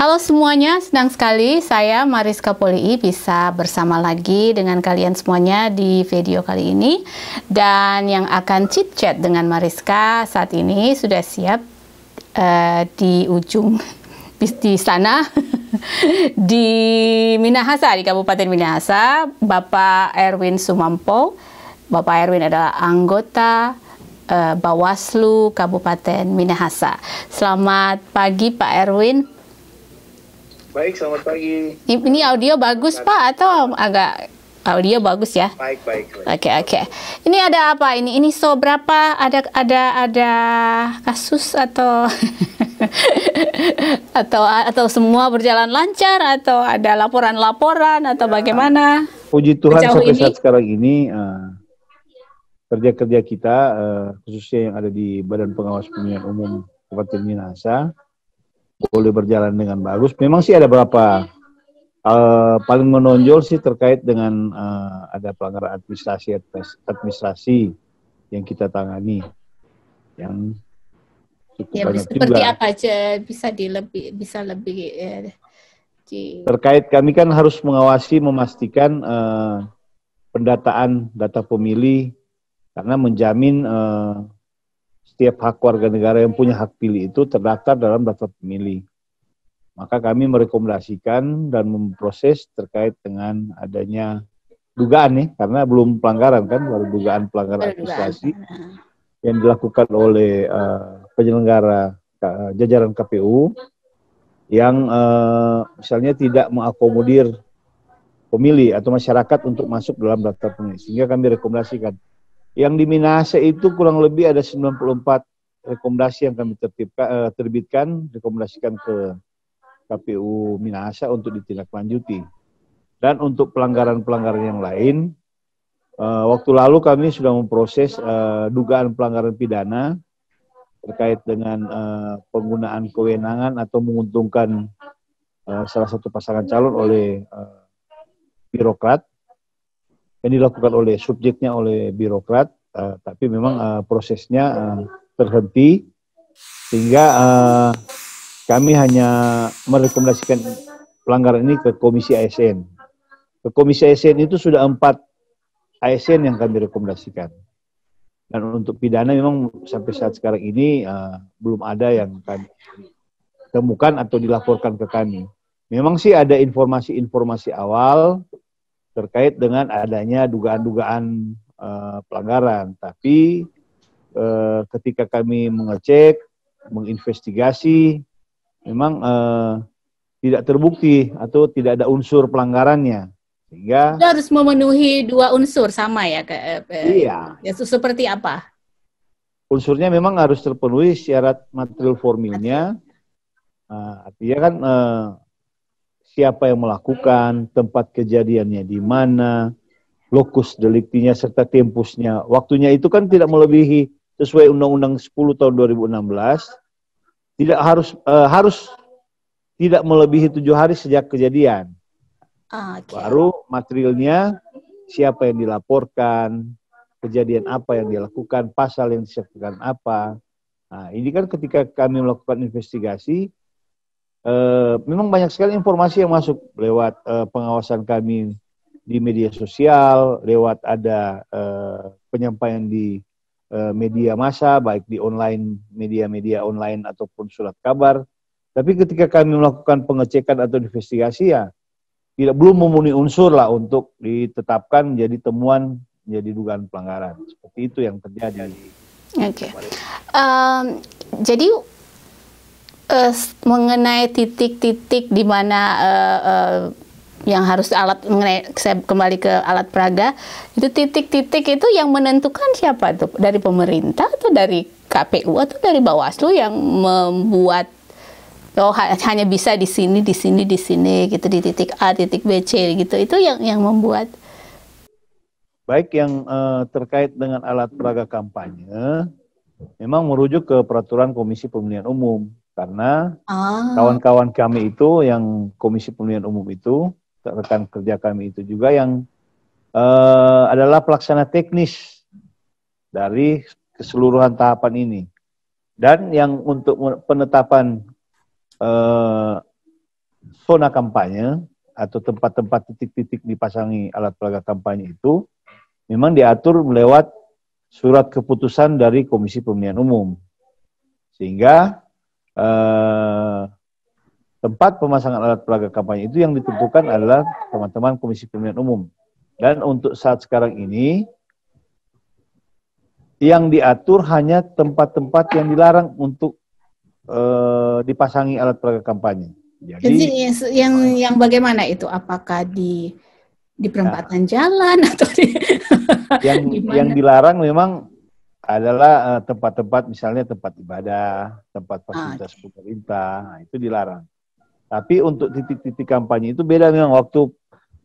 Halo semuanya, senang sekali saya Mariska Polii bisa bersama lagi dengan kalian semuanya di video kali ini. Dan yang akan chit-chat dengan Mariska saat ini sudah siap di ujung di sana di Minahasa, di Kabupaten Minahasa, Bapak Erwin Sumampo. Bapak Erwin adalah anggota Bawaslu Kabupaten Minahasa. Selamat pagi Pak Erwin. Baik, selamat pagi. Ini audio bagus Pak atau agak audio bagus ya? Baik. Oke. Ini ada apa ini? Ini berapa? Ada kasus atau atau semua berjalan lancar atau ada laporan-laporan atau bagaimana? Puji Tuhan sampai ini? saat sekarang ini kerja-kerja kita khususnya yang ada di Badan Pengawas Pemilihan Umum Kabupaten Minahasa boleh berjalan dengan bagus. Memang sih ada beberapa paling menonjol sih terkait dengan ada pelanggaran administrasi yang kita tangani yang cukup ya, banyak seperti juga. apa aja bisa lebih terkait kami kan harus mengawasi memastikan pendataan data pemilih karena menjamin setiap hak warga negara yang punya hak pilih itu terdaftar dalam daftar pemilih. Maka kami merekomendasikan dan memproses terkait dengan adanya dugaan nih, karena belum pelanggaran kan, baru dugaan pelanggaran administrasi yang dilakukan oleh penyelenggara jajaran KPU yang misalnya tidak mengakomodir pemilih atau masyarakat untuk masuk dalam daftar pemilih. Sehingga kami rekomendasikan. Yang di Minahasa itu kurang lebih ada 94 rekomendasi yang kami terbitkan, rekomendasikan ke KPU Minahasa untuk ditindaklanjuti. Dan untuk pelanggaran-pelanggaran yang lain, waktu lalu kami sudah memproses dugaan pelanggaran pidana terkait dengan penggunaan kewenangan atau menguntungkan salah satu pasangan calon oleh birokrat, yang dilakukan oleh subjeknya oleh birokrat, tapi memang prosesnya terhenti sehingga kami hanya merekomendasikan pelanggaran ini ke Komisi ASN. Ke Komisi ASN itu sudah 4 ASN yang kami rekomendasikan. Dan untuk pidana memang sampai saat sekarang ini belum ada yang kami temukan atau dilaporkan ke kami. Memang sih ada informasi-informasi awal terkait dengan adanya dugaan-dugaan pelanggaran. Tapi ketika kami mengecek, menginvestigasi, memang tidak terbukti atau tidak ada unsur pelanggarannya. Sehingga itu harus memenuhi 2 unsur sama ya? Iya. Ya, seperti apa? Unsurnya memang harus terpenuhi syarat material formilnya. Artinya kan siapa yang melakukan, tempat kejadiannya di mana, lokus deliktinya serta tempusnya. Waktunya itu kan tidak melebihi sesuai Undang-Undang 10 tahun 2016. Tidak harus tidak melebihi 7 hari sejak kejadian. Okay. Baru materialnya siapa yang dilaporkan, kejadian apa yang dilakukan, pasal yang disebutkan apa. Nah, ini kan ketika kami melakukan investigasi, memang banyak sekali informasi yang masuk lewat pengawasan kami di media sosial, lewat ada penyampaian di media massa, baik di online, media-media online ataupun surat kabar. Tapi ketika kami melakukan pengecekan atau investigasi ya, belum memenuhi unsur lah untuk ditetapkan menjadi temuan, menjadi dugaan pelanggaran. Seperti itu yang terjadi. Oke. Jadi mengenai titik-titik di mana yang harus saya kembali ke alat peraga, itu titik-titik itu yang menentukan siapa tuh? Dari pemerintah atau dari KPU atau dari Bawaslu yang membuat hanya bisa di sini gitu, di titik A, titik B, C gitu. Itu yang membuat. Baik, yang terkait dengan alat peraga kampanye memang merujuk ke peraturan Komisi Pemilihan Umum. Karena kawan-kawan kami itu yang Komisi Pemilihan Umum itu, rekan kerja kami itu juga yang adalah pelaksana teknis dari keseluruhan tahapan ini. Dan yang untuk penetapan zona kampanye atau tempat-tempat titik-titik dipasangi alat peraga kampanye itu memang diatur lewat surat keputusan dari Komisi Pemilihan Umum. Sehingga tempat pemasangan alat peraga kampanye itu yang ditentukan adalah teman-teman Komisi Pemilihan Umum. Dan untuk saat sekarang ini, yang diatur hanya tempat-tempat yang dilarang untuk dipasangi alat peraga kampanye. Jadi yang bagaimana itu? Apakah di perempatan jalan atau yang dilarang memang adalah tempat-tempat misalnya tempat ibadah, tempat fasilitas pemerintah, nah, itu dilarang. Tapi untuk titik-titik kampanye itu beda memang. Waktu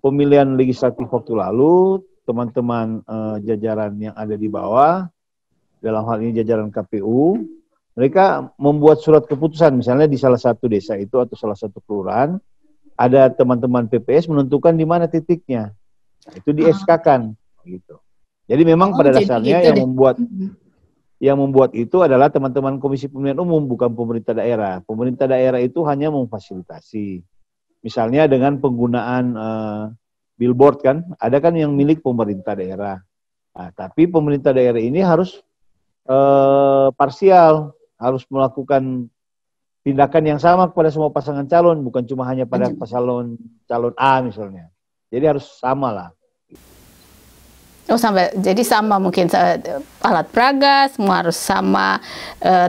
pemilihan legislatif waktu lalu, teman-teman jajaran yang ada di bawah, dalam hal ini jajaran KPU, mereka membuat surat keputusan, misalnya di salah satu desa itu atau salah satu kelurahan, ada teman-teman PPS menentukan di mana titiknya, itu di SK-kan, gitu. Jadi memang pada dasarnya yang membuat itu adalah teman-teman Komisi Pemilihan Umum, bukan pemerintah daerah. Pemerintah daerah itu hanya memfasilitasi, misalnya dengan penggunaan billboard kan, ada kan yang milik pemerintah daerah. Nah, tapi pemerintah daerah ini harus parsial, harus melakukan tindakan yang sama kepada semua pasangan calon, bukan cuma hanya pada calon A misalnya. Jadi harus sama lah. Oh sampai jadi sama mungkin alat peraga semua harus sama,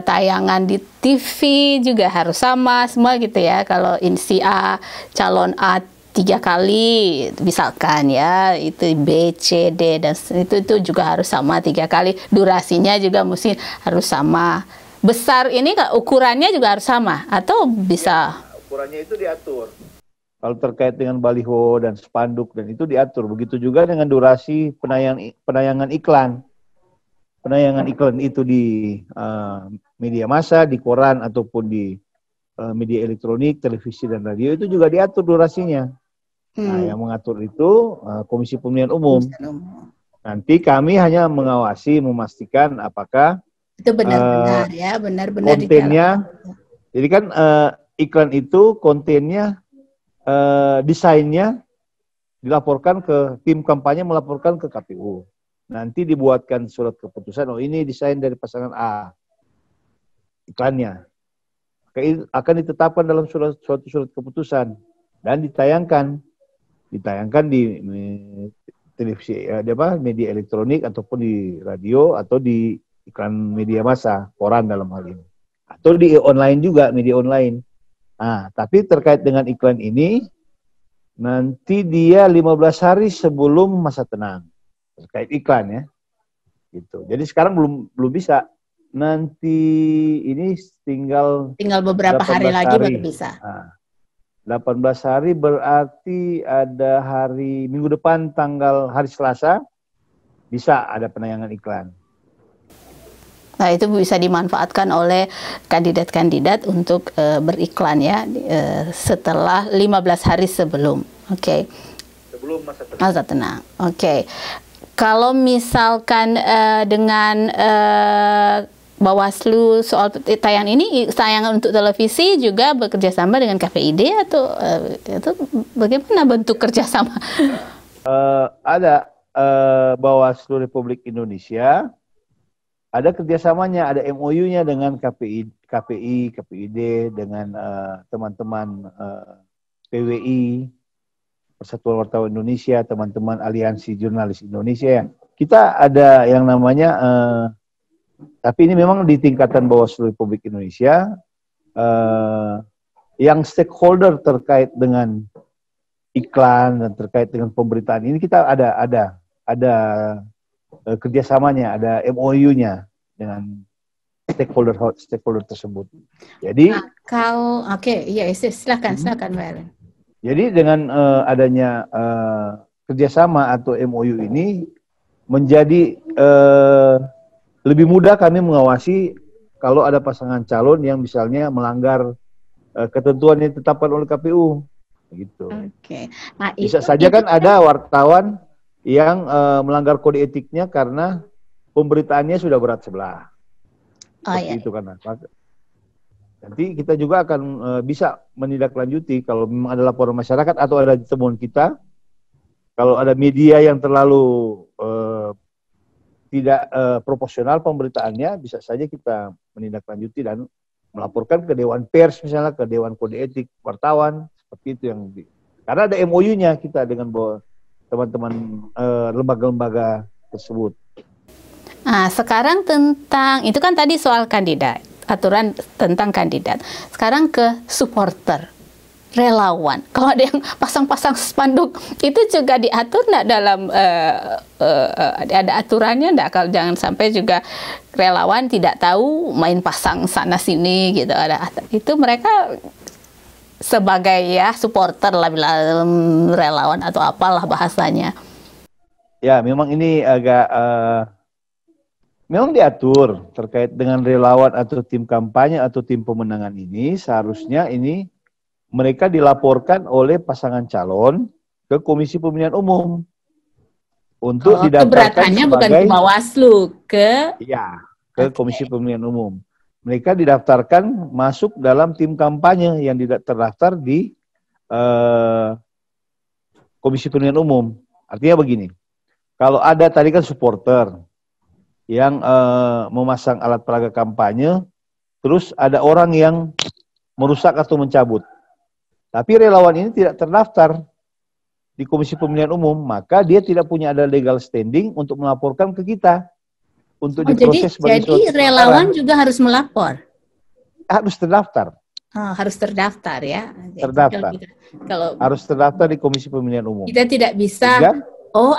tayangan di TV juga harus sama semua gitu ya. Kalau si A calon A 3 kali misalkan ya, itu B, C, D dan itu juga harus sama 3 kali. Durasinya juga mesti harus sama. Besar ini ukurannya juga harus sama atau bisa? Ukurannya itu diatur. Kalau terkait dengan baliho dan spanduk dan itu diatur. Begitu juga dengan durasi penayangan iklan. Penayangan iklan itu di media massa, di koran ataupun di media elektronik, televisi dan radio itu juga diatur durasinya. Nah, yang mengatur itu Komisi Pemilihan Umum. Nanti kami hanya mengawasi, memastikan apakah itu benar-benar ya, benar-benar kontennya. Jadi kan iklan itu kontennya, desainnya dilaporkan ke tim kampanye, melaporkan ke KPU. Nanti dibuatkan surat keputusan, oh ini desain dari pasangan A, iklannya. Akan ditetapkan dalam suatu surat keputusan dan ditayangkan di televisi, media elektronik ataupun di radio atau di iklan media massa, koran dalam hal ini. Atau di online juga, media online. Nah, tapi terkait dengan iklan ini, nanti dia 15 hari sebelum masa tenang. Terkait iklan ya. Gitu. Jadi sekarang belum bisa. Nanti ini tinggal beberapa hari lagi baru bisa. Nah, 18 hari berarti ada hari minggu depan hari Selasa bisa ada penayangan iklan. Nah, itu bisa dimanfaatkan oleh kandidat-kandidat untuk beriklan ya setelah 15 hari sebelum. Oke. Sebelum masa tenang. Masa tenang. Oke. Kalau misalkan dengan Bawaslu soal tayangan ini, tayangan untuk televisi juga bekerja sama dengan KPID atau itu bagaimana bentuk kerjasama? Ada Bawaslu Republik Indonesia. Ada kerjasamanya, ada MOU-nya dengan KPI, KPID, dengan teman-teman PWI, Persatuan Wartawan Indonesia, teman-teman Aliansi Jurnalis Indonesia. Kita ada yang namanya, tapi ini memang di tingkatan Bawaslu Republik Indonesia, yang stakeholder terkait dengan iklan dan terkait dengan pemberitaan ini kita ada kerjasamanya, ada MOU-nya dengan stakeholder tersebut. Jadi silakan Mbak Ellen. Jadi dengan adanya kerjasama atau MOU ini menjadi lebih mudah kami mengawasi kalau ada pasangan calon yang misalnya melanggar ketentuan yang ditetapkan oleh KPU, gitu. Nah, bisa saja kan ada wartawan yang melanggar kode etiknya karena pemberitaannya sudah berat sebelah. Itu kan. Nanti kita juga akan bisa menindaklanjuti kalau memang ada laporan masyarakat atau ada temuan kita. Kalau ada media yang terlalu tidak proporsional pemberitaannya, bisa saja kita menindaklanjuti dan melaporkan ke Dewan Pers misalnya, ke Dewan Kode Etik Wartawan, seperti itu yang karena ada MOU-nya kita dengan teman-teman lembaga-lembaga tersebut. Nah, sekarang tentang, itu kan tadi soal kandidat, aturan tentang kandidat. Sekarang ke supporter, relawan. Kalau ada yang pasang-pasang spanduk, itu juga diatur nggak dalam, ada aturannya nggak? Kalau jangan sampai juga relawan tidak tahu main pasang sana-sini gitu. Itu mereka sebagai ya supporter lah, relawan atau apalah bahasanya. Ya, memang ini agak... memang diatur terkait dengan relawan atau tim kampanye atau tim pemenangan ini, seharusnya ini mereka dilaporkan oleh pasangan calon ke Komisi Pemilihan Umum untuk didaftarkan keberataannya sebagai, bukan ke Bawaslu, ke Komisi Pemilihan Umum. Mereka didaftarkan masuk dalam tim kampanye yang tidak terdaftar di Komisi Pemilihan Umum. Artinya begini, kalau ada tadi kan supporter yang memasang alat peraga kampanye, terus ada orang yang merusak atau mencabut. Tapi relawan ini tidak terdaftar di Komisi Pemilihan Umum, maka dia tidak punya ada legal standing untuk melaporkan ke kita untuk diproses sebagai suatu jadi relawan juga harus melapor. Harus terdaftar. Oh, harus terdaftar ya. Terdaftar. Kalau harus terdaftar di Komisi Pemilihan Umum. Kita tidak bisa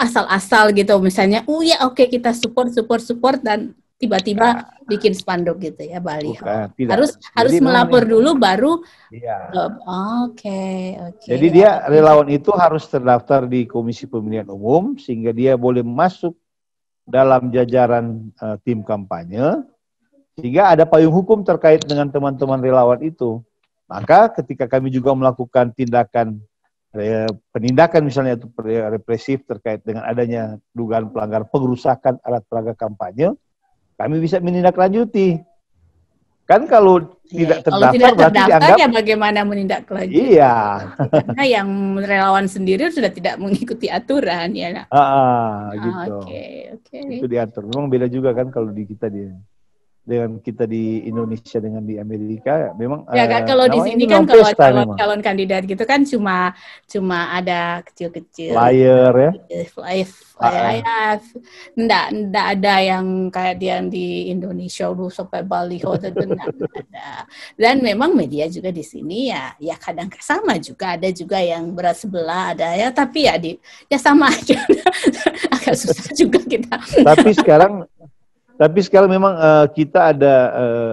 asal-asal gitu, misalnya, ya oke, kita support dan tiba-tiba bikin spanduk gitu ya, baliho. Harus melapor dulu baru. Oke. Jadi dia relawan itu harus terdaftar di Komisi Pemilihan Umum sehingga dia boleh masuk dalam jajaran tim kampanye, sehingga ada payung hukum terkait dengan teman-teman relawan itu. Maka ketika kami juga melakukan penindakan misalnya itu represif terkait dengan adanya dugaan pelanggaran pengerusakan alat peraga kampanye, kami bisa menindaklanjuti. Kan kalau tidak terdaftar dianggap, ya bagaimana menindaklanjuti? Iya. Karena yang relawan sendiri sudah tidak mengikuti aturan ya. Gitu. Itu diatur. Memang beda juga kan kalau di kita dengan kita di Indonesia dengan di Amerika, memang kalau di sini kan kalau calon kandidat gitu kan cuma ada kecil-kecil flyer ya, ndak ada yang kayak di Indonesia dulu sampai baliho ada. Dan memang media juga di sini ya kadang sama juga, ada juga yang berat sebelah ada ya, tapi ya sama aja. Agak susah juga kita. Tapi sekarang memang kita ada...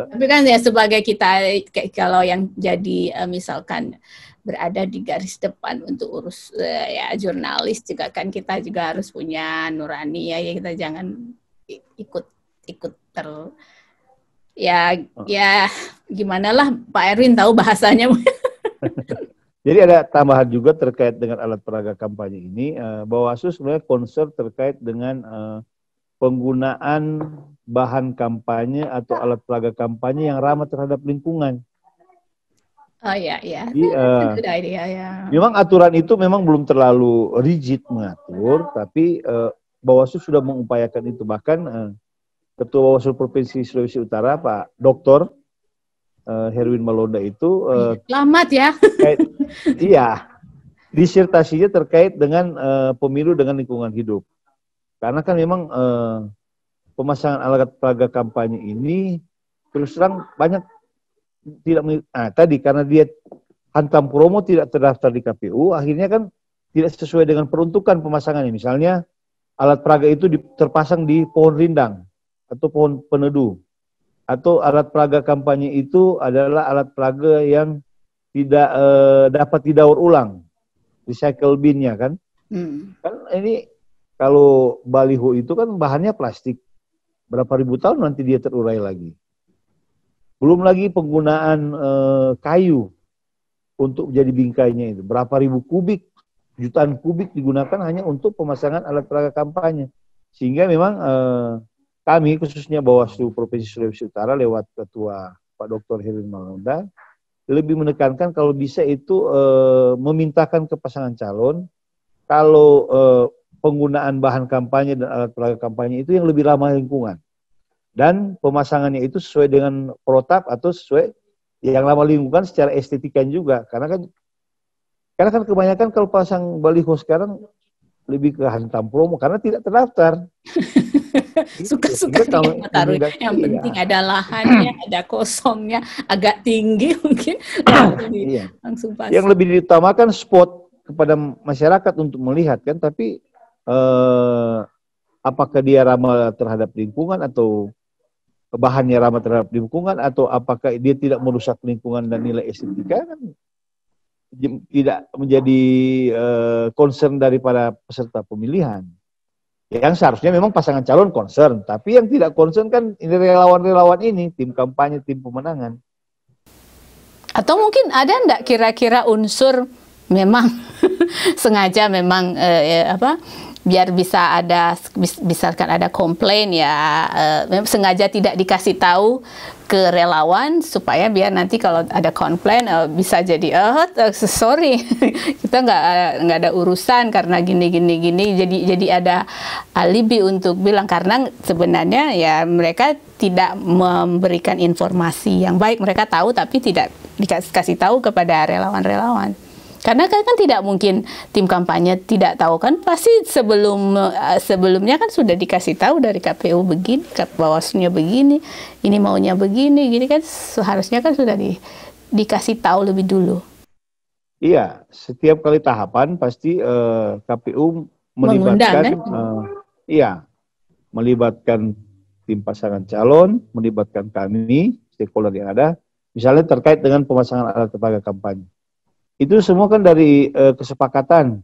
Tapi kan ya sebagai kita, kalau yang jadi misalkan berada di garis depan untuk urus ya jurnalis juga kan, kita juga harus punya nurani ya, kita jangan ikut ya gimana lah, Pak Erwin tahu bahasanya. Jadi ada tambahan juga terkait dengan alat peraga kampanye ini, Bawaslu sebenarnya concern terkait dengan penggunaan bahan kampanye atau alat peraga kampanye yang ramah terhadap lingkungan. Iya. Jadi, memang aturan itu memang belum terlalu rigid mengatur, tapi Bawaslu sudah mengupayakan itu. Bahkan Ketua Bawaslu Provinsi Sulawesi Utara, Pak Dr. Herwin Malonda itu... Selamat ya. Disertasinya terkait dengan pemilu dengan lingkungan hidup. Karena kan memang pemasangan alat peraga kampanye ini terus terang banyak tadi karena dia hantam promo tidak terdaftar di KPU, akhirnya kan tidak sesuai dengan peruntukan pemasangannya. Misalnya alat peraga itu terpasang di pohon rindang atau pohon peneduh, atau alat peraga kampanye itu adalah alat peraga yang tidak dapat didaur ulang, recycle bin-nya kan. Kan ini kalau baliho itu kan bahannya plastik. Berapa ribu tahun nanti dia terurai lagi. Belum lagi penggunaan kayu untuk jadi bingkainya itu. Berapa ribu kubik, jutaan kubik digunakan hanya untuk pemasangan alat peraga kampanye. Sehingga memang kami khususnya Bawaslu Provinsi Sulawesi Utara lewat Ketua Pak Dr. Herlin Maulada lebih menekankan kalau bisa itu memintakan ke pasangan calon kalau penggunaan bahan kampanye dan alat peraga kampanye itu yang lebih ramah lingkungan. Dan pemasangannya itu sesuai dengan protap atau sesuai yang ramah lingkungan secara estetika juga. Karena kan kebanyakan kalau pasang baliho sekarang lebih ke hantam promo karena tidak terdaftar. Suka-suka dia taruh. Yang penting ada lahannya, ada kosongnya, agak tinggi mungkin. Langsung pasang. Yang lebih diutamakan spot kepada masyarakat untuk melihat kan, tapi apakah dia ramah terhadap lingkungan atau bahannya ramah terhadap lingkungan atau apakah dia tidak merusak lingkungan dan nilai estetika kan tidak menjadi concern daripada peserta pemilihan. Yang seharusnya memang pasangan calon concern, tapi yang tidak concern kan ini relawan-relawan ini, tim kampanye, tim pemenangan. Atau mungkin ada enggak kira-kira unsur memang sengaja memang biar bisa ada, misalkan ada komplain ya, sengaja tidak dikasih tahu ke relawan supaya biar nanti kalau ada komplain bisa jadi sorry kita nggak ada urusan karena gini jadi ada alibi untuk bilang, karena sebenarnya ya mereka tidak memberikan informasi yang baik, mereka tahu tapi tidak dikasih tahu kepada relawan-relawan. Karena kan tidak mungkin tim kampanye tidak tahu kan, pasti sebelumnya kan sudah dikasih tahu dari KPU begini, Bawaslu-nya begini, ini maunya begini, gini kan seharusnya kan sudah dikasih tahu lebih dulu. Iya, setiap kali tahapan pasti KPU melibatkan, melibatkan tim pasangan calon, melibatkan kami, stakeholder yang ada, misalnya terkait dengan pemasangan alat peraga kampanye. Itu semua kan dari kesepakatan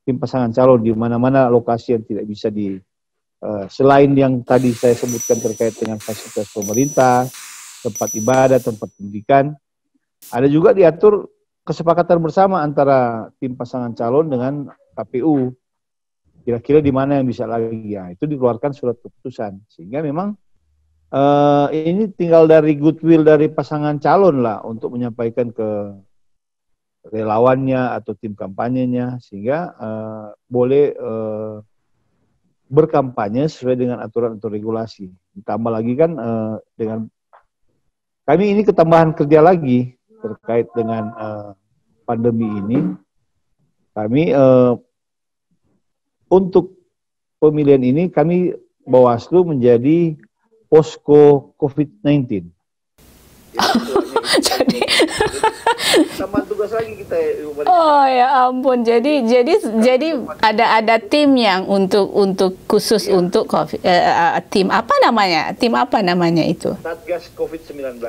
tim pasangan calon di mana-mana lokasi yang tidak bisa selain yang tadi saya sebutkan terkait dengan fasilitas pemerintah, tempat ibadah, tempat pendidikan, ada juga diatur kesepakatan bersama antara tim pasangan calon dengan KPU. Kira-kira di mana yang bisa lagi ya, itu dikeluarkan surat keputusan. Sehingga memang ini tinggal dari goodwill dari pasangan calon lah untuk menyampaikan ke relawannya atau tim kampanyenya sehingga boleh berkampanye sesuai dengan aturan atau regulasi. Ditambah lagi kan dengan kami ini ketambahan kerja lagi terkait dengan pandemi ini. Kami untuk pemilihan ini kami Bawaslu menjadi posko COVID-19. Jadi tambah tugas lagi kita. Oh ya ampun. Jadi ada tim yang untuk khusus untuk COVID, tim apa namanya itu? Satgas COVID-19.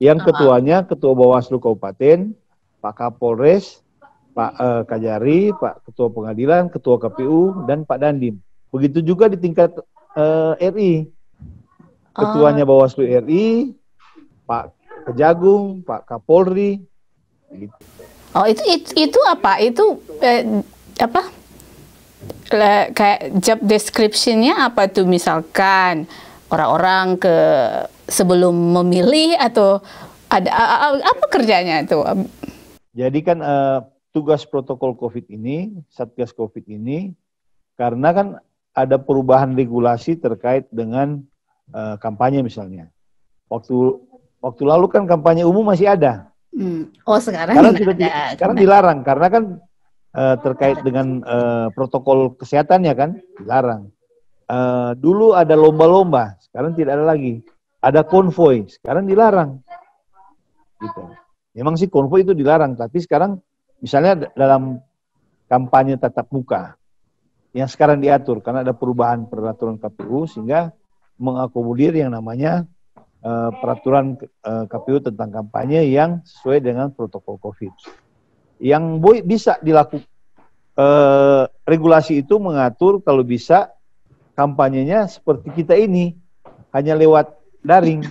Yang ketuanya Ketua Bawaslu Kabupaten, Pak Kapolres, Pak Kajari, Pak Ketua Pengadilan, Ketua KPU dan Pak Dandim. Begitu juga di tingkat RI. Ketuanya Bawaslu RI, Pak Kejagung, Pak Kapolri. Gitu. Oh itu apa? Itu apa? Kayak job description-nya apa tuh, misalkan orang-orang sebelum memilih atau ada apa kerjanya itu? Jadi kan tugas protokol COVID ini, Satgas COVID ini, karena kan ada perubahan regulasi terkait dengan kampanye misalnya. Waktu lalu kan kampanye umum masih ada. Oh sekarang sekarang dilarang karena kan terkait dengan protokol kesehatannya kan dilarang. Dulu ada lomba-lomba, sekarang tidak ada lagi. Ada konvoy, sekarang dilarang. Gitu. Memang sih konvoy itu dilarang, tapi sekarang misalnya dalam kampanye tatap muka yang sekarang diatur karena ada perubahan peraturan KPU sehingga mengakomodir yang namanya peraturan KPU tentang kampanye yang sesuai dengan protokol COVID. Yang bisa dilakukan regulasi itu mengatur kalau bisa kampanyenya seperti kita ini hanya lewat daring,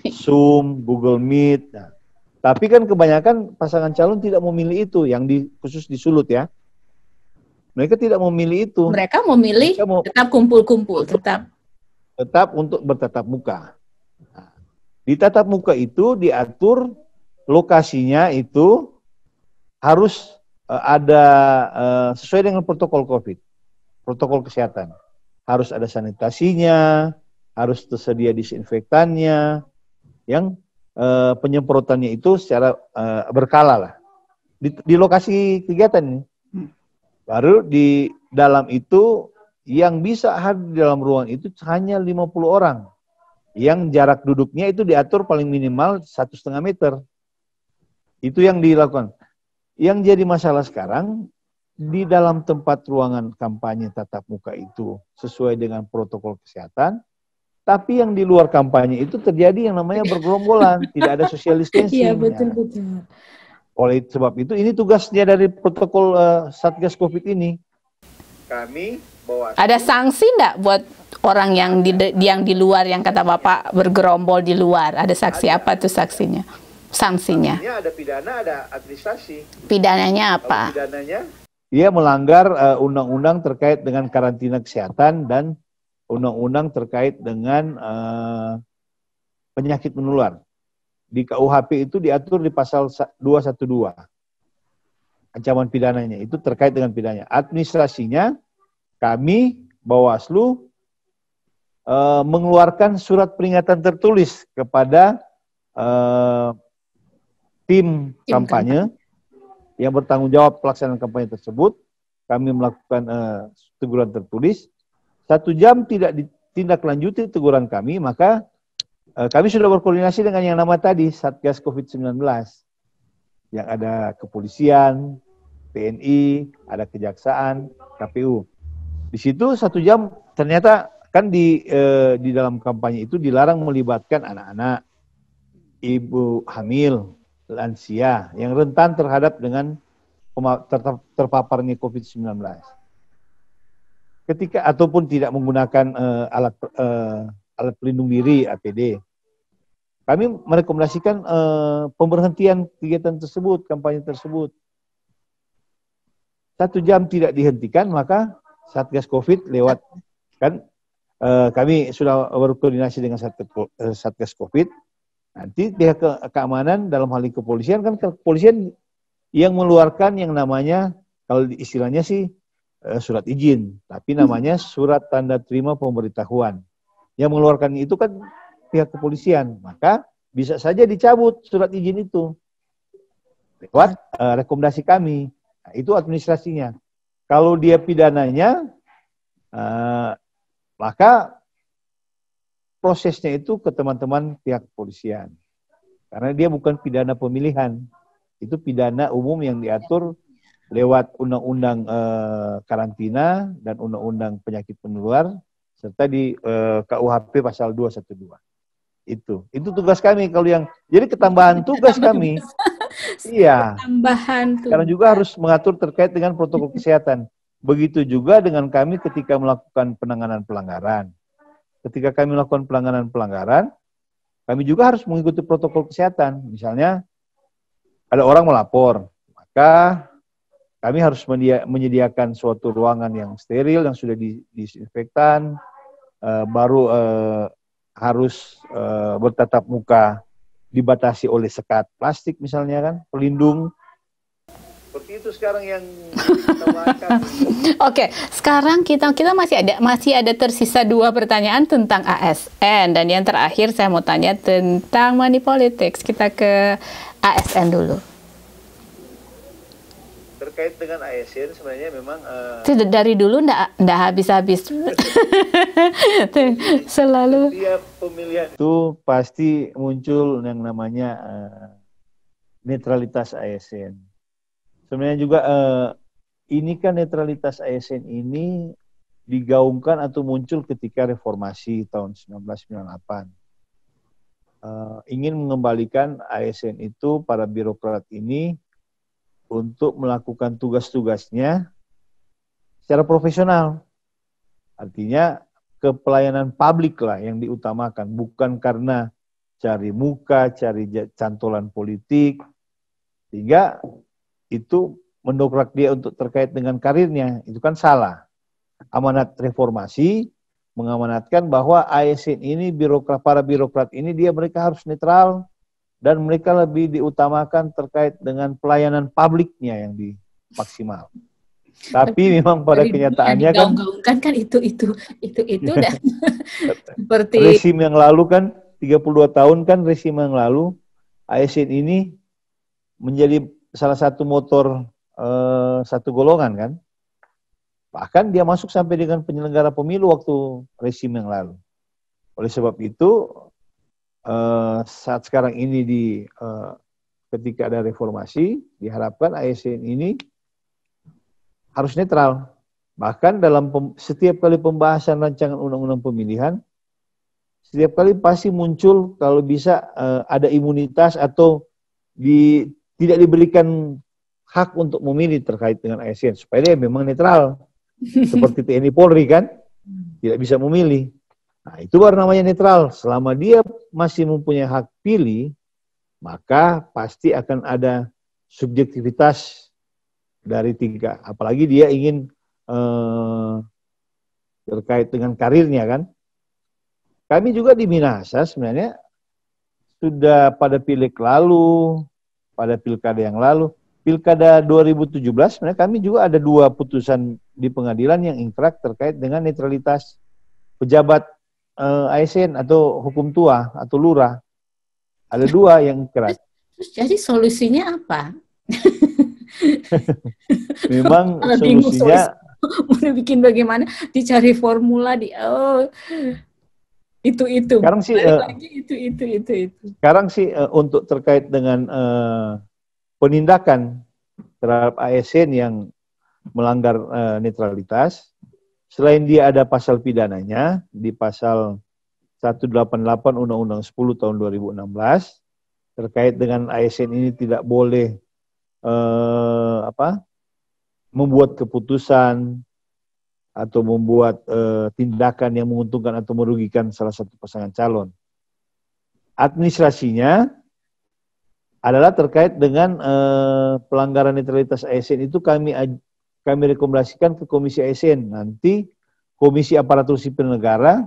Zoom, Google Meet. Nah, tapi kan kebanyakan pasangan calon tidak memilih itu, yang khusus di Sulut ya. Mereka tidak memilih itu. Mereka memilih tetap kumpul-kumpul, tetap untuk bertatap muka. Nah, Di tatap muka itu diatur lokasinya itu harus ada sesuai dengan protokol COVID, protokol kesehatan. Harus ada sanitasinya, harus tersedia disinfektannya, yang penyemprotannya itu secara berkala lah. Di lokasi kegiatan ini. Baru di dalam itu yang bisa hadir di dalam ruang itu hanya 50 orang. Yang jarak duduknya itu diatur paling minimal 1,5 meter. Itu yang dilakukan. Yang jadi masalah sekarang, di dalam tempat ruangan kampanye tatap muka itu sesuai dengan protokol kesehatan, tapi yang di luar kampanye itu terjadi yang namanya bergerombolan, tidak ada social distancing. Iya, betul-betul. Oleh sebab itu, ini tugasnya dari protokol Satgas COVID ini. Kami bawa. Ada sanksi enggak buat orang yang di luar, yang kata Bapak bergerombol di luar? Ada sanksi apa tuh sanksinya? Sanksinya? Ada pidana, ada administrasi. Pidananya apa? Pidananya, dia melanggar undang-undang terkait dengan karantina kesehatan dan undang-undang terkait dengan penyakit menular. Di KUHP itu diatur di pasal 212. Ancaman pidananya itu terkait dengan pidananya. Administrasinya, kami Bawaslu mengeluarkan surat peringatan tertulis kepada tim kampanye yang bertanggung jawab pelaksanaan kampanye tersebut. Kami melakukan teguran tertulis. 1 jam tidak ditindaklanjuti teguran kami, maka kami sudah berkoordinasi dengan yang nama tadi, Satgas COVID-19. Yang ada kepolisian, TNI, ada kejaksaan, KPU. Di situ 1 jam ternyata kan di dalam kampanye itu dilarang melibatkan anak-anak, ibu hamil, lansia yang rentan terhadap dengan terpaparnya COVID-19. Ketika ataupun tidak menggunakan alat pelindung diri APD, kami merekomendasikan pemberhentian kegiatan tersebut, kampanye tersebut. 1 jam tidak dihentikan, maka Satgas COVID lewat, kan kami sudah berkoordinasi dengan Satgas COVID. Nanti pihak keamanan dalam hal ini kepolisian, kan kepolisian yang mengeluarkan yang namanya, kalau istilahnya sih surat izin, tapi namanya surat tanda terima pemberitahuan. Yang mengeluarkan itu kan pihak kepolisian, maka bisa saja dicabut surat izin itu lewat rekomendasi kami. Nah, itu administrasinya. Kalau dia pidananya, maka prosesnya itu ke teman-teman pihak kepolisian. Karena dia bukan pidana pemilihan. Itu pidana umum yang diatur lewat undang-undang karantina dan undang-undang penyakit menular, serta di KUHP pasal 212. Itu tugas kami. Kalau yang jadi ketambahan tugas kami. Iya. Tambahan tugas. Karena juga harus mengatur terkait dengan protokol kesehatan. Begitu juga dengan kami ketika melakukan penanganan pelanggaran. Ketika kami melakukan pelanggaran, kami juga harus mengikuti protokol kesehatan. Misalnya, ada orang melapor, maka kami harus menyediakan suatu ruangan yang steril, yang sudah disinfektan, baru harus bertatap muka, dibatasi oleh sekat plastik misalnya kan, pelindung. Seperti itu sekarang yang kita bahas. Oke, sekarang kita masih ada tersisa 2 pertanyaan tentang ASN, dan yang terakhir saya mau tanya tentang money politics. Kita ke ASN dulu. Terkait dengan ASN sebenarnya memang dari dulu ndak habis-habis. Selalu setiap pemilihan itu pasti muncul yang namanya netralitas ASN. Sebenarnya juga ini kan netralitas ASN ini digaungkan atau muncul ketika reformasi tahun 1998. Ingin mengembalikan ASN itu, para birokrat ini, untuk melakukan tugas-tugasnya secara profesional. Artinya kepelayanan publik lah yang diutamakan, bukan karena cari muka, cari cantolan politik, sehingga itu mendongkrak dia untuk terkait dengan karirnya. Itu kan salah. Amanat reformasi mengamanatkan bahwa ASN ini para birokrat ini mereka harus netral dan mereka lebih diutamakan terkait dengan pelayanan publiknya yang maksimal. Tapi memang pada kenyataannya kan kan itu dan seperti resim yang lalu kan 32 tahun kan resim yang lalu ASN ini menjadi salah satu motor satu golongan kan. Bahkan dia masuk sampai dengan penyelenggara pemilu waktu resim yang lalu. Oleh sebab itu, saat sekarang ini ketika ada reformasi, diharapkan ASN ini harus netral. Bahkan dalam setiap kali pembahasan rancangan undang-undang pemilihan, setiap kali pasti muncul kalau bisa ada imunitas atau tidak diberikan hak untuk memilih terkait dengan ASN, supaya dia memang netral. Seperti TNI Polri kan, tidak bisa memilih. Nah, itu baru namanya netral. Selama dia masih mempunyai hak pilih, maka pasti akan ada subjektivitas dari tiga. Apalagi dia ingin terkait dengan karirnya kan. Kami juga di Minahasa sebenarnya sudah pada pileg lalu, pada pilkada yang lalu, Pilkada 2017 sebenarnya kami juga ada 2 putusan di pengadilan yang ingkrah terkait dengan netralitas pejabat ASN atau hukum tua atau lurah. Ada 2 yang ingkrah. Terus jadi solusinya apa? Memang solusinya mau bikin bagaimana? Dicari formula itu. Sekarang sih itu. Sekarang sih untuk terkait dengan penindakan terhadap ASN yang melanggar netralitas, selain dia ada pasal pidananya di pasal 188 Undang-Undang 10 tahun 2016 terkait dengan ASN ini tidak boleh membuat keputusan atau membuat tindakan yang menguntungkan atau merugikan salah satu pasangan calon. Administrasinya adalah terkait dengan pelanggaran netralitas ASN itu kami rekomendasikan ke Komisi ASN. Nanti Komisi Aparatur Sipil Negara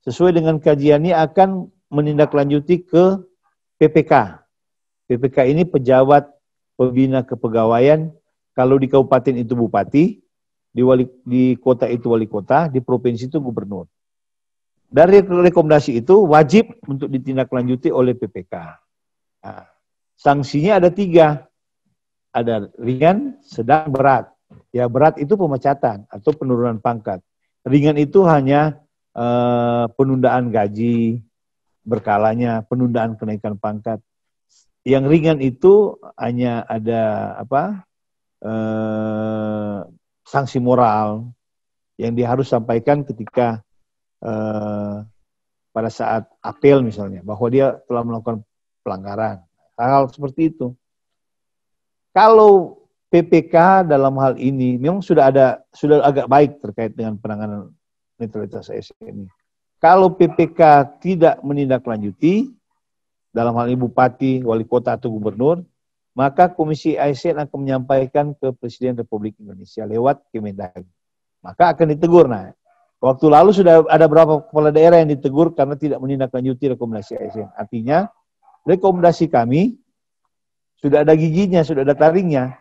sesuai dengan kajiannya akan menindaklanjuti ke PPK. PPK ini pejabat pembina kepegawaian. Kalau di kabupaten itu bupati, di kota itu wali kota, di provinsi itu gubernur. Dari rekomendasi itu wajib untuk ditindaklanjuti oleh PPK. Nah, sanksinya ada 3. Ada ringan, sedang, berat. Ya, berat itu pemecatan atau penurunan pangkat. Ringan itu hanya penundaan gaji berkalanya, penundaan kenaikan pangkat. Yang ringan itu hanya ada sanksi moral yang dia harus sampaikan ketika pada saat apel misalnya, bahwa dia telah melakukan pelanggaran. Hal seperti itu. Kalau PPK dalam hal ini memang sudah agak baik terkait dengan penanganan netralitas ASN ini. Kalau PPK tidak menindaklanjuti dalam hal ini bupati, wali kota atau gubernur, maka Komisi ASN akan menyampaikan ke Presiden Republik Indonesia lewat Kemendagri. Maka akan ditegur. Nah, waktu lalu sudah ada beberapa kepala daerah yang ditegur karena tidak menindaklanjuti rekomendasi ASN. Artinya rekomendasi kami sudah ada giginya, sudah ada taringnya.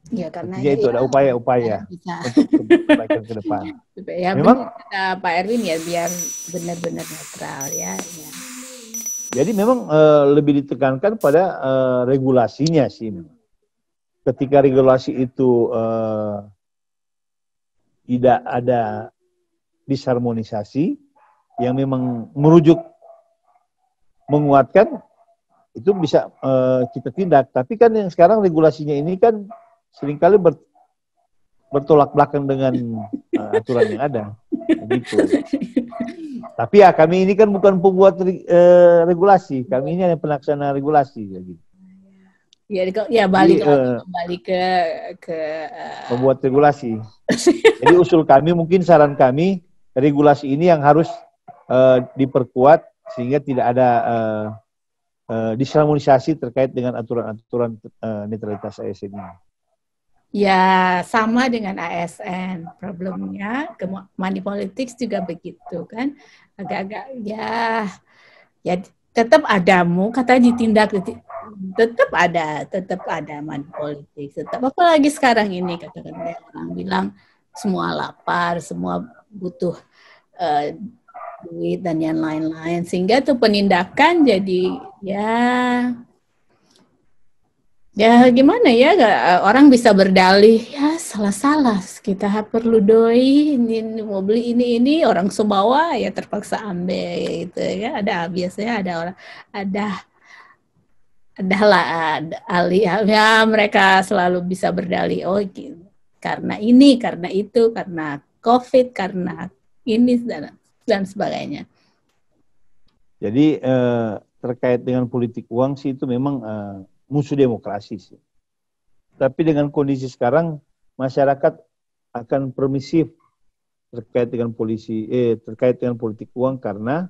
Ya, karena itu ada upaya-upaya untuk perbaikan ke depan. Ya, memang kata Pak Erwin ya, biar benar-benar netral ya. Jadi memang lebih ditekankan pada regulasinya sih. Ketika regulasi itu tidak ada disharmonisasi yang memang merujuk menguatkan, itu bisa kita tindak. Tapi kan yang sekarang regulasinya ini kan seringkali bertolak belakang dengan aturan yang ada. Begitu. Tapi ya kami ini kan bukan pembuat regulasi, kami ini hanya pelaksana regulasi. Gitu. Ya balik ke membuat regulasi. Jadi usul kami, mungkin saran kami, regulasi ini yang harus diperkuat sehingga tidak ada disharmonisasi terkait dengan aturan-aturan netralitas ASN ini. Ya, sama dengan ASN. Problemnya, money politics juga begitu kan. Agak-agak ya tetap ada kata ditindak, tetap ada money politics. Tetap apalagi sekarang ini katakan orang bilang semua lapar, semua butuh uh, duit dan yang lain-lain. Sehingga tuh penindakan jadi ya gimana ya, orang bisa berdalih ya salah-salah kita perlu doi ini mau beli ini orang Sumbawa ya terpaksa ambil gitu ya, ada biasanya ada orang ada adalah ahli ya, mereka selalu bisa berdalih gitu, karena ini karena itu karena COVID karena ini dan sebagainya. Jadi terkait dengan politik uang sih itu memang musuh demokrasi sih. Tapi dengan kondisi sekarang masyarakat akan permisif terkait dengan politik uang karena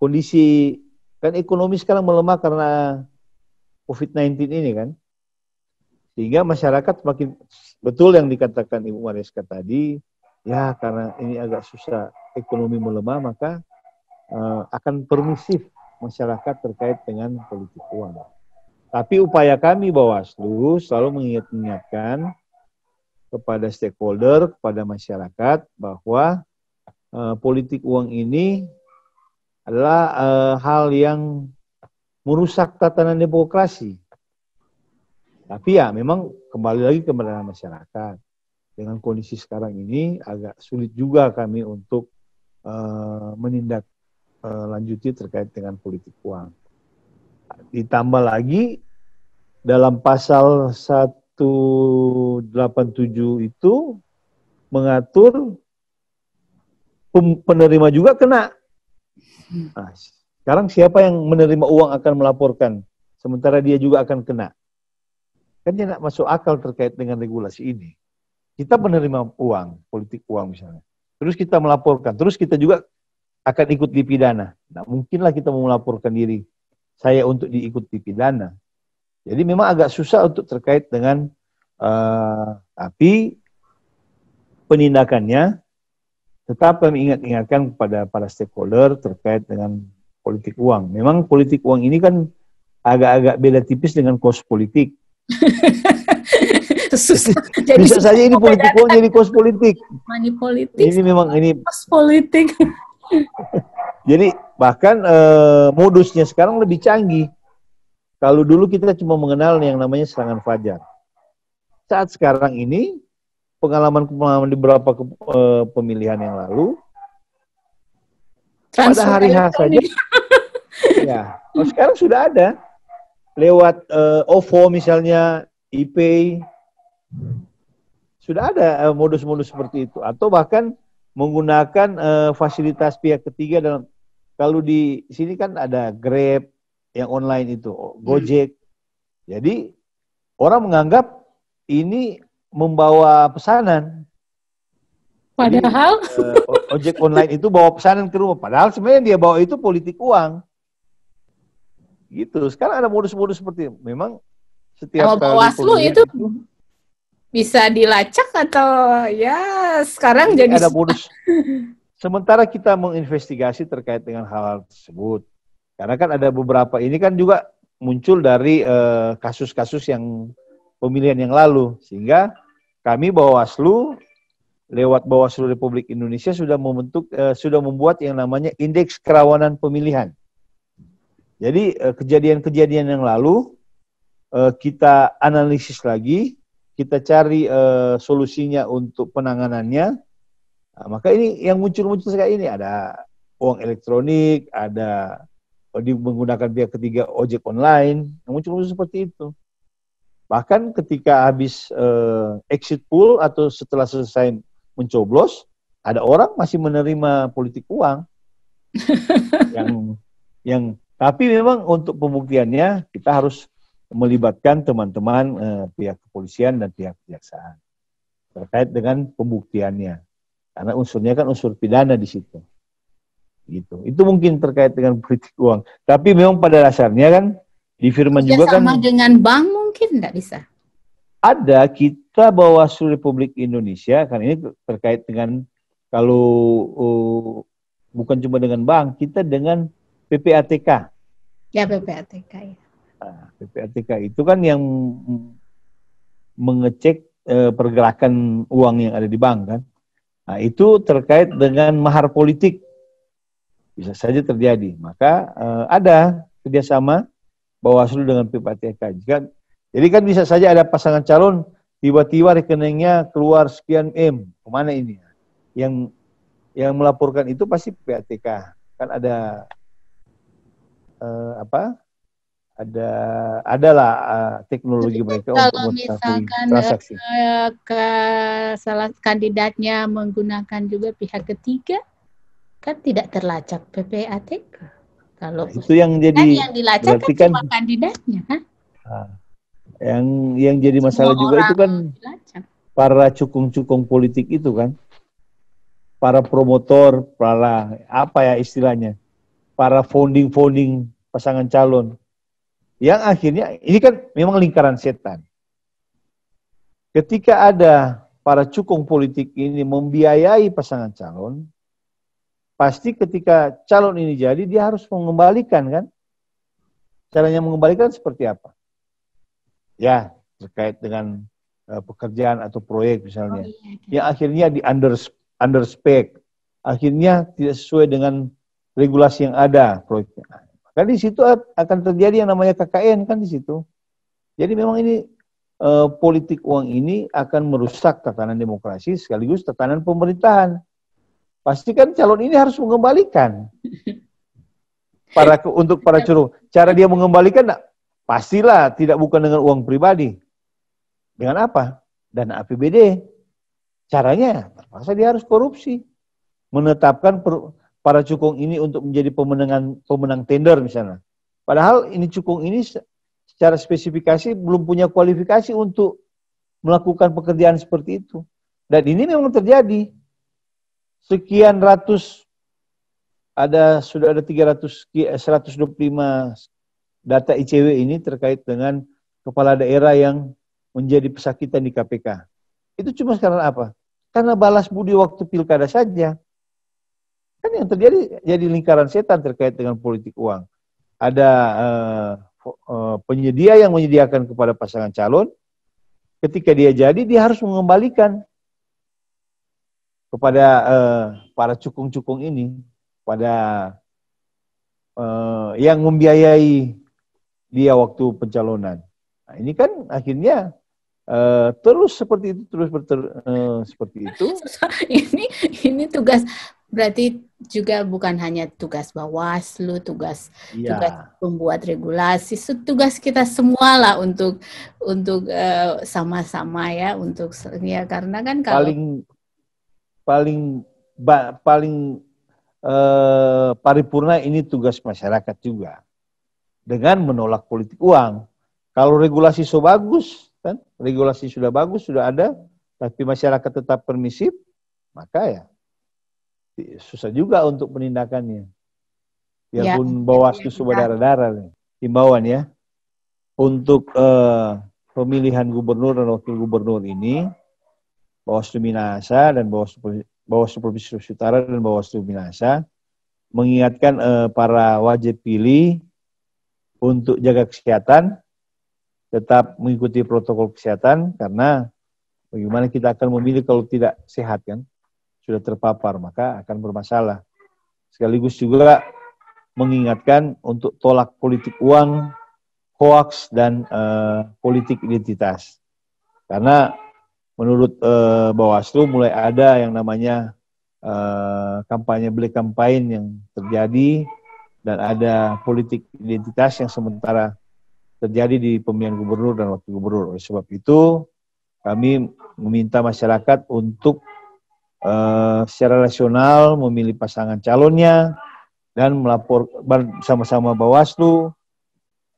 kondisi kan ekonomi sekarang melemah karena COVID-19 ini kan. Sehingga masyarakat semakin betul yang dikatakan Ibu Mariska tadi, ya karena ini agak susah ekonomi melemah maka akan permisif masyarakat terkait dengan politik uang. Tapi upaya kami Bawaslu selalu mengingatkan kepada stakeholder, kepada masyarakat bahwa politik uang ini adalah hal yang merusak tatanan demokrasi. Tapi ya memang kembali lagi kepada masyarakat. Dengan kondisi sekarang ini agak sulit juga kami untuk menindak lanjuti terkait dengan politik uang. Ditambah lagi dalam pasal 187 itu mengatur penerima juga kena. Nah, sekarang siapa yang menerima uang akan melaporkan, sementara dia juga akan kena. Kan tidak masuk akal terkait dengan regulasi ini. Kita menerima uang, politik uang misalnya. Terus kita melaporkan, terus kita juga akan ikut dipidana. Nah, mungkinlah kita mau melaporkan diri saya untuk diikut dipidana. Jadi memang agak susah untuk terkait dengan, tapi penindakannya tetap kami ingatkan kepada para stakeholder terkait dengan politik uang. Memang politik uang ini kan agak-agak beda tipis dengan kos politik. Susah. Jadi bisa saja ini politik uang jadi kos politik. Money politik. Ini memang ini kos politik. Jadi bahkan modusnya sekarang lebih canggih. Kalau dulu kita cuma mengenal yang namanya serangan fajar. Saat sekarang ini pengalaman di beberapa pemilihan yang lalu, pada hari H saja, ya, sekarang sudah ada lewat OVO misalnya, ePay, sudah ada modus-modus seperti itu, atau bahkan menggunakan fasilitas pihak ketiga dalam, kalau di sini kan ada Grab yang online itu, Gojek, jadi orang menganggap ini membawa pesanan. Padahal jadi, ojek online itu bawa pesanan ke rumah. Padahal sebenarnya dia bawa itu politik uang. Gitu. Sekarang ada modus-modus seperti itu. Memang setiap kali Bawaslu itu bisa dilacak atau ya sekarang jadi ada modus. Sementara kita menginvestigasi terkait dengan hal-hal tersebut. Karena kan ada beberapa, ini kan juga muncul dari kasus-kasus yang pemilihan yang lalu, sehingga kami Bawaslu lewat Bawaslu Republik Indonesia sudah membuat yang namanya indeks kerawanan pemilihan. Jadi kejadian-kejadian yang lalu kita analisis lagi, kita cari solusinya untuk penanganannya. Nah, maka ini yang muncul sekarang ini ada uang elektronik, ada menggunakan pihak ketiga ojek online, yang muncul seperti itu. Bahkan ketika habis exit poll atau setelah selesai mencoblos, ada orang masih menerima politik uang. yang tapi memang untuk pembuktiannya kita harus melibatkan teman-teman pihak kepolisian dan pihak kejaksaan terkait dengan pembuktiannya. Karena unsurnya kan unsur pidana di situ. Gitu. Itu mungkin terkait dengan politik uang. Tapi memang pada dasarnya kan di firman juga kan sama dengan bank mungkin enggak bisa. Ada, kita Bawaslu Republik Indonesia, kan ini terkait dengan kalau bukan cuma dengan bank, kita dengan PPATK. Ya, PPATK ya. Nah, PPATK itu kan yang mengecek pergerakan uang yang ada di bank kan. Nah, itu terkait dengan mahar politik. Bisa saja terjadi. Maka ada kerjasama Bawaslu dengan PPATK. Jadi kan bisa saja ada pasangan calon, tiba-tiba rekeningnya keluar sekian M. Kemana ini? Yang melaporkan itu pasti PPATK. Kan ada adalah teknologi mereka kalau untuk mengetahui misalkan transaksi. Salah kandidatnya menggunakan juga pihak ketiga, kan tidak terlacak PPATK. Kalau itu yang jadi yang dilacak kan cuma kandidatnya kan. Yang jadi masalah semua juga itu kan dilacak. Para cukung-cukung politik itu kan, para promotor, para apa ya istilahnya, para founding pasangan calon. Yang akhirnya, ini kan memang lingkaran setan. Ketika ada para cukung politik ini membiayai pasangan calon, pasti ketika calon ini jadi, dia harus mengembalikan kan? Caranya mengembalikan seperti apa? Ya, terkait dengan pekerjaan atau proyek misalnya. Yang akhirnya di underspec. Akhirnya tidak sesuai dengan regulasi yang ada proyeknya. Kan di situ akan terjadi yang namanya KKN kan di situ. Jadi memang ini politik uang ini akan merusak tatanan demokrasi sekaligus tatanan pemerintahan. Pasti kan calon ini harus mengembalikan untuk para curung. Cara dia mengembalikan pastilah tidak bukan dengan uang pribadi. Dengan apa? Dana APBD. Caranya terpaksa dia harus korupsi. Menetapkan para cukung ini untuk menjadi pemenang tender misalnya. Padahal ini cukung ini secara spesifikasi belum punya kualifikasi untuk melakukan pekerjaan seperti itu. Dan ini memang terjadi. Sekian ratus, sudah ada 125 data ICW ini terkait dengan kepala daerah yang menjadi pesakitan di KPK. Itu cuma karena apa? Karena balas budi waktu pilkada saja. Kan yang terjadi jadi lingkaran setan terkait dengan politik uang. Ada penyedia yang menyediakan kepada pasangan calon, ketika dia jadi, dia harus mengembalikan kepada para cukung-cukung ini, pada yang membiayai dia waktu pencalonan. Nah, ini kan akhirnya terus seperti itu, seperti itu. Ini tugas. Berarti juga bukan hanya tugas Bawaslu, tugas pembuat regulasi, tugas kita semua lah untuk sama-sama ya, untuk ya, karena kan kalau paling paripurna ini tugas masyarakat juga dengan menolak politik uang. Kalau regulasi bagus kan, regulasi sudah bagus, sudah ada, tapi masyarakat tetap permisif, maka ya susah juga untuk penindakannya. Biarpun Bawaslu berdarah-darah, himbauan ya. Untuk pemilihan gubernur dan wakil gubernur ini, Bawaslu Minahasa dan Bawaslu Provinsi Sulawesi Utara dan Bawaslu Minahasa mengingatkan para wajib pilih untuk jaga kesehatan, tetap mengikuti protokol kesehatan, karena bagaimana kita akan memilih kalau tidak sehat kan? Sudah terpapar, maka akan bermasalah. Sekaligus juga mengingatkan untuk tolak politik uang, hoaks, dan politik identitas. Karena menurut Bawaslu mulai ada yang namanya kampanye black campaign yang terjadi, dan ada politik identitas yang sementara terjadi di pemilihan gubernur dan wakil gubernur. Oleh sebab itu, kami meminta masyarakat untuk secara rasional memilih pasangan calonnya dan bersama-sama Bawaslu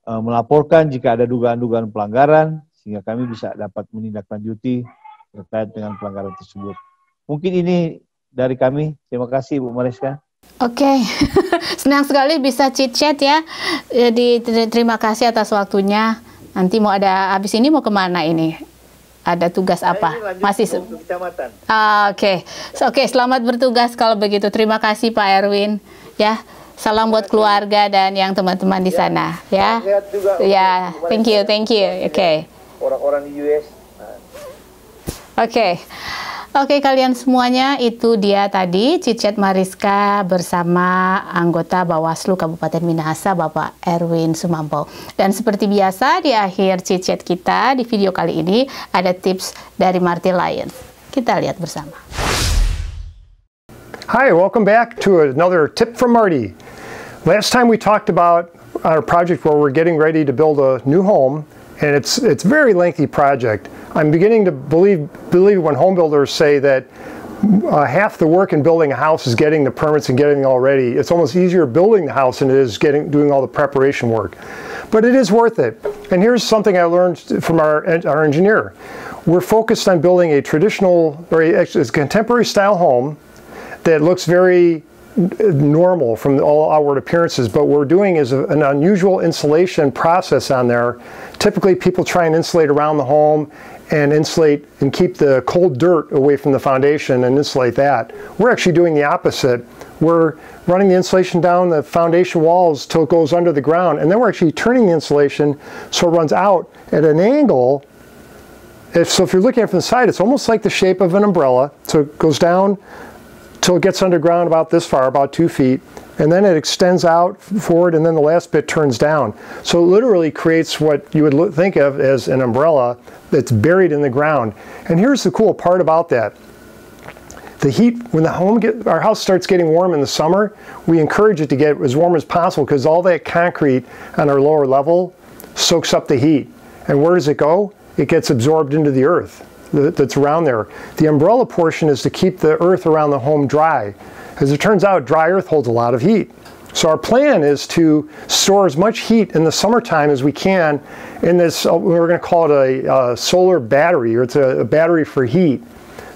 melaporkan jika ada dugaan-dugaan pelanggaran, sehingga kami bisa dapat menindaklanjuti terkait dengan pelanggaran tersebut. Mungkin ini dari kami. Terima kasih Bu Mariska. Oke, senang sekali bisa chit-chat ya. Jadi terima kasih atas waktunya. Nanti habis ini mau kemana ini? ada tugas apa? Masih kecamatan. Oke. Oke, selamat bertugas kalau begitu. Terima kasih Pak Erwin. Ya, salam buat keluarga dan yang teman-teman di sana. Ya, ya, thank you. Oke. Orang-orang di US. Oke. Oke, kalian semuanya, itu dia tadi Chit-Chat Mariska bersama anggota Bawaslu Kabupaten Minahasa, Bapak Erwin Sumampo. Dan seperti biasa, di akhir Chit-Chat kita di video kali ini ada tips dari Marty Lyons. Kita lihat bersama. Hi, welcome back to another tip from Marty. Last time we talked about our project where we're getting ready to build a new home, and it's a very lengthy project. I'm beginning to believe when home builders say that half the work in building a house is getting the permits and getting it all ready. It's almost easier building the house than it is doing all the preparation work. But it is worth it. And here's something I learned from our engineer. We're focused on building a traditional, or a contemporary style home that looks very normal from all outward appearances, but what we're doing is an unusual insulation process on there. Typically people try and insulate around the home and insulate and keep the cold dirt away from the foundation and insulate that. We're actually doing the opposite. We're running the insulation down the foundation walls till it goes under the ground, and then we're actually turning the insulation so it runs out at an angle. So if you're looking at it from the side, it's almost like the shape of an umbrella. So it goes down till it gets underground about this far, about 2 feet, and then it extends out forward, and then the last bit turns down. So it literally creates what you would think of as an umbrella that's buried in the ground. And here's the cool part about that. The heat, when our house starts getting warm in the summer, we encourage it to get as warm as possible because all that concrete on our lower level soaks up the heat. And where does it go? It gets absorbed into the earth that's around there. The umbrella portion is to keep the earth around the home dry. As it turns out, dry earth holds a lot of heat. So our plan is to store as much heat in the summertime as we can in this, we're going to call it a solar battery, or it's a battery for heat.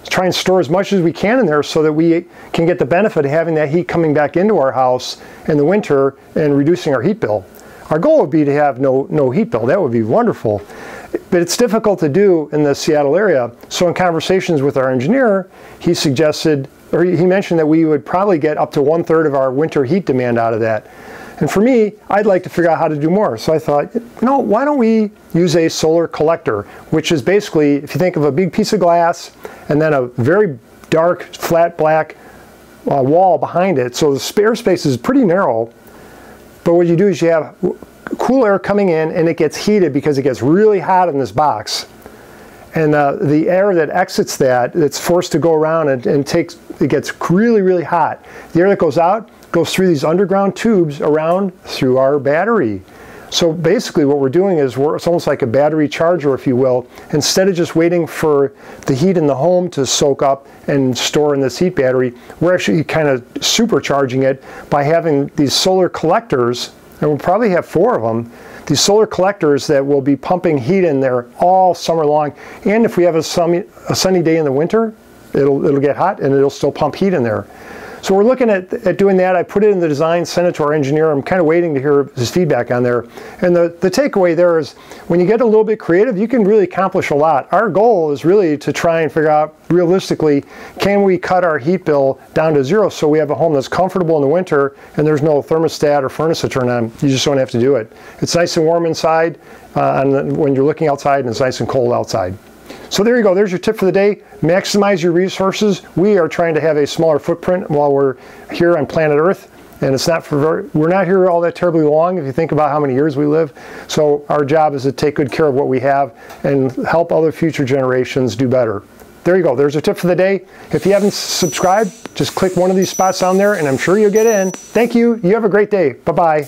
Try and store as much as we can in there so that we can get the benefit of having that heat coming back into our house in the winter and reducing our heat bill. Our goal would be to have no heat bill. That would be wonderful. But it's difficult to do in the Seattle area. So in conversations with our engineer, he suggested, or he mentioned that we would probably get up to 1/3 of our winter heat demand out of that. And for me, I'd like to figure out how to do more. So I thought, why don't we use a solar collector, which is basically, if you think of a big piece of glass and then a very dark, flat black wall behind it. So the spare space is pretty narrow. But what you do is you have cool air coming in, and it gets heated because it gets really hot in this box. And the air that exits that's forced to go around and it gets really, really hot. The air that goes out goes through these underground tubes around through our battery. So basically what we're doing is it's almost like a battery charger, if you will. Instead of just waiting for the heat in the home to soak up and store in this heat battery, we're actually kind of supercharging it by having these solar collectors, and we'll probably have 4 of them, these solar collectors that will be pumping heat in there all summer long. And if we have a sunny day in the winter, it'll get hot and it'll still pump heat in there. So we're looking at doing that. I put it in the design, sent it to our engineer. I'm kind of waiting to hear his feedback on there. And the takeaway there is when you get a little bit creative, you can really accomplish a lot. Our goal is really to try and figure out realistically, can we cut our heat bill down to 0 so we have a home that's comfortable in the winter and there's no thermostat or furnace to turn on. You just don't have to do it. It's nice and warm inside when you're looking outside, and it's nice and cold outside. So there you go, there's your tip for the day. Maximize your resources. We are trying to have a smaller footprint while we're here on planet Earth, and it's not we're not here all that terribly long if you think about how many years we live. So our job is to take good care of what we have and help other future generations do better. There you go, there's a tip for the day. If you haven't subscribed, just click one of these spots down there and I'm sure you'll get in. Thank you, you have a great day. Bye-bye.